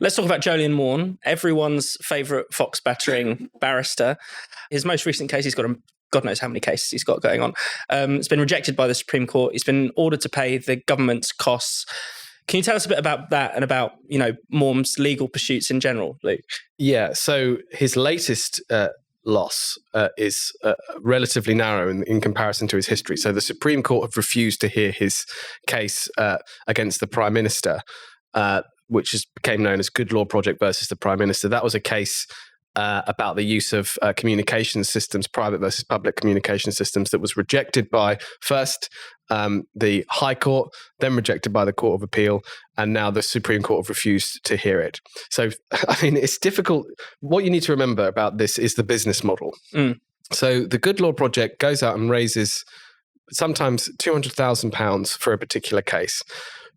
Let's talk about Jolyon Maugham, everyone's favourite fox battering barrister. His most recent case, he's got God knows how many cases he's got going on. It's been rejected by the Supreme Court. He's been ordered to pay the government's costs. Can you tell us a bit about that and about, Maugham's legal pursuits in general, Luke? Yeah, so his latest loss is relatively narrow in comparison to his history. So the Supreme Court have refused to hear his case against the Prime Minister, which became known as Good Law Project versus the Prime Minister. That was a case about the use of communication systems, private versus public communication systems, that was rejected by first the High Court, then rejected by the Court of Appeal, and now the Supreme Court have refused to hear it. So, it's difficult. What you need to remember about this is the business model. So the Good Law Project goes out and raises sometimes £200,000 for a particular case.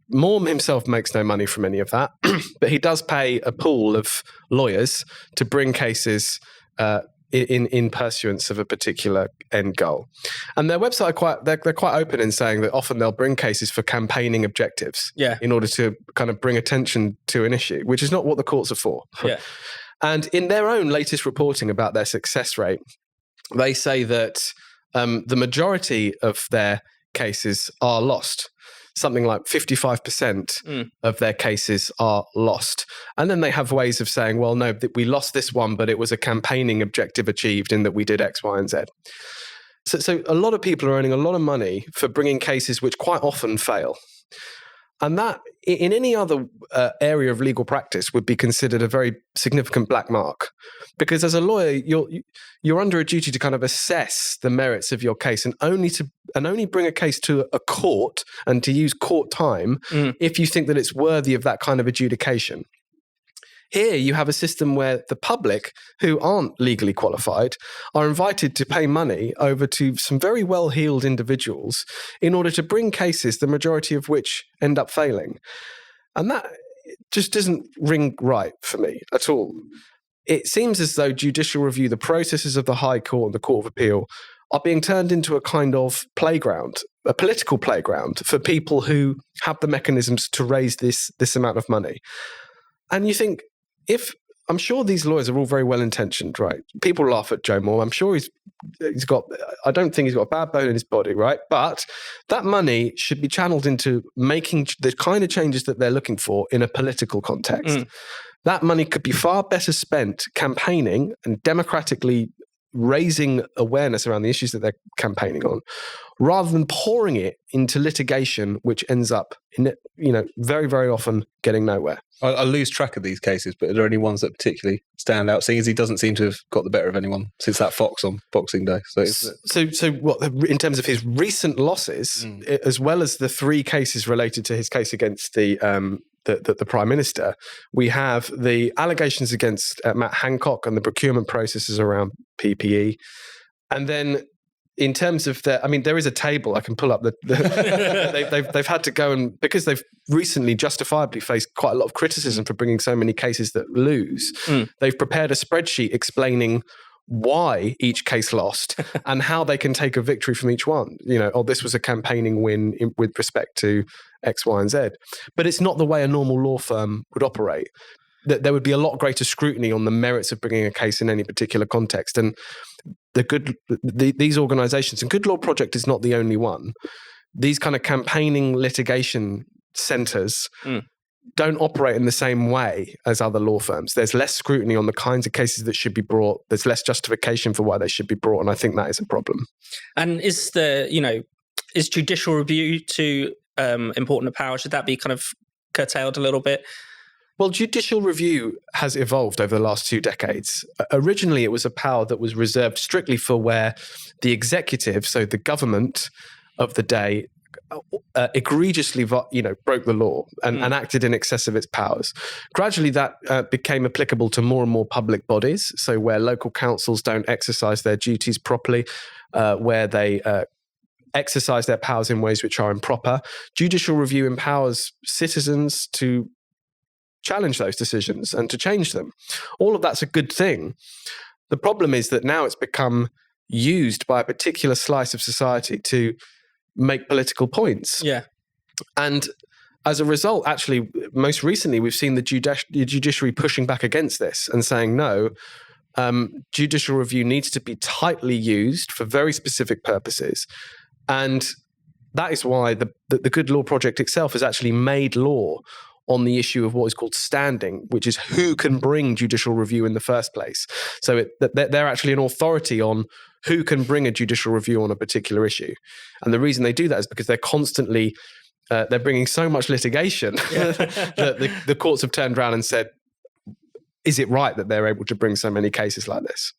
Maugham himself makes no money from any of that, but he does pay a pool of lawyers to bring cases in pursuance of a particular end goal. And their website they're quite open in saying that often they'll bring cases for campaigning objectives in order to kind of bring attention to an issue, which is not what the courts are for. Yeah. And in their own latest reporting about their success rate, they say that the majority of their cases are lost. Something like 55% of their cases are lost. And then they have ways of saying, well, no, we lost this one, but it was a campaigning objective achieved in that we did X, Y, and Z. So a lot of people are earning a lot of money for bringing cases which quite often fail. And that, in any other area of legal practice, would be considered a very significant black mark. Because as a lawyer, you're under a duty to kind of assess the merits of your case and only bring a case to a court and to use court time if you think that it's worthy of that kind of adjudication. Here you have a system where the public, who aren't legally qualified, are invited to pay money over to some very well-heeled individuals in order to bring cases, the majority of which end up failing. And that just doesn't ring right for me at all. It seems as though judicial review, the processes of the High Court and the Court of Appeal, are being turned into a kind of playground, a political playground for people who have the mechanisms to raise this amount of money. And you think, I'm sure these lawyers are all very well intentioned, right? People laugh at Joe Moore. I'm sure I don't think he's got a bad bone in his body, right? But that money should be channeled into making the kind of changes that they're looking for in a political context. That money could be far better spent campaigning and democratically raising awareness around the issues that they're campaigning on, rather than pouring it into litigation, which ends up very, very often getting nowhere. I lose track of these cases, but are there any ones that particularly stand out? Seeing as he doesn't seem to have got the better of anyone since that fox on Boxing Day. So what, in terms of his recent losses, as well as the 3 cases related to his case against the Prime Minister, we have the allegations against Matt Hancock and the procurement processes around PPE. And then in terms of there is a table I can pull up. They've had to go and, because they've recently justifiably faced quite a lot of criticism for bringing so many cases that lose, they've prepared a spreadsheet explaining why each case lost and how they can take a victory from each one. This was a campaigning win with respect to X, Y, and Z. But it's not the way a normal law firm would operate. There would be a lot greater scrutiny on the merits of bringing a case in any particular context. And these organisations, and Good Law Project is not the only one, these kind of campaigning litigation centres don't operate in the same way as other law firms. There's less scrutiny on the kinds of cases that should be brought. There's less justification for why they should be brought, and I think that is a problem. And is judicial review too important a power? Should that be kind of curtailed a little bit? Well, judicial review has evolved over the last 2 decades. Originally, it was a power that was reserved strictly for where the executive, so the government of the day, egregiously broke the law and acted in excess of its powers. Gradually, that became applicable to more and more public bodies, so where local councils don't exercise their duties properly, where they exercise their powers in ways which are improper. Judicial review empowers citizens to challenge those decisions and to change them. All of that's a good thing. The problem is that now it's become used by a particular slice of society to make political points. Yeah. And as a result, actually, most recently, we've seen the judiciary pushing back against this and saying, no, judicial review needs to be tightly used for very specific purposes. And that is why the Good Law Project itself has actually made law on the issue of what is called standing, which is who can bring judicial review in the first place. So they're actually an authority on who can bring a judicial review on a particular issue. And the reason they do that is because they're constantly they're bringing so much litigation that the courts have turned around and said, is it right that they're able to bring so many cases like this?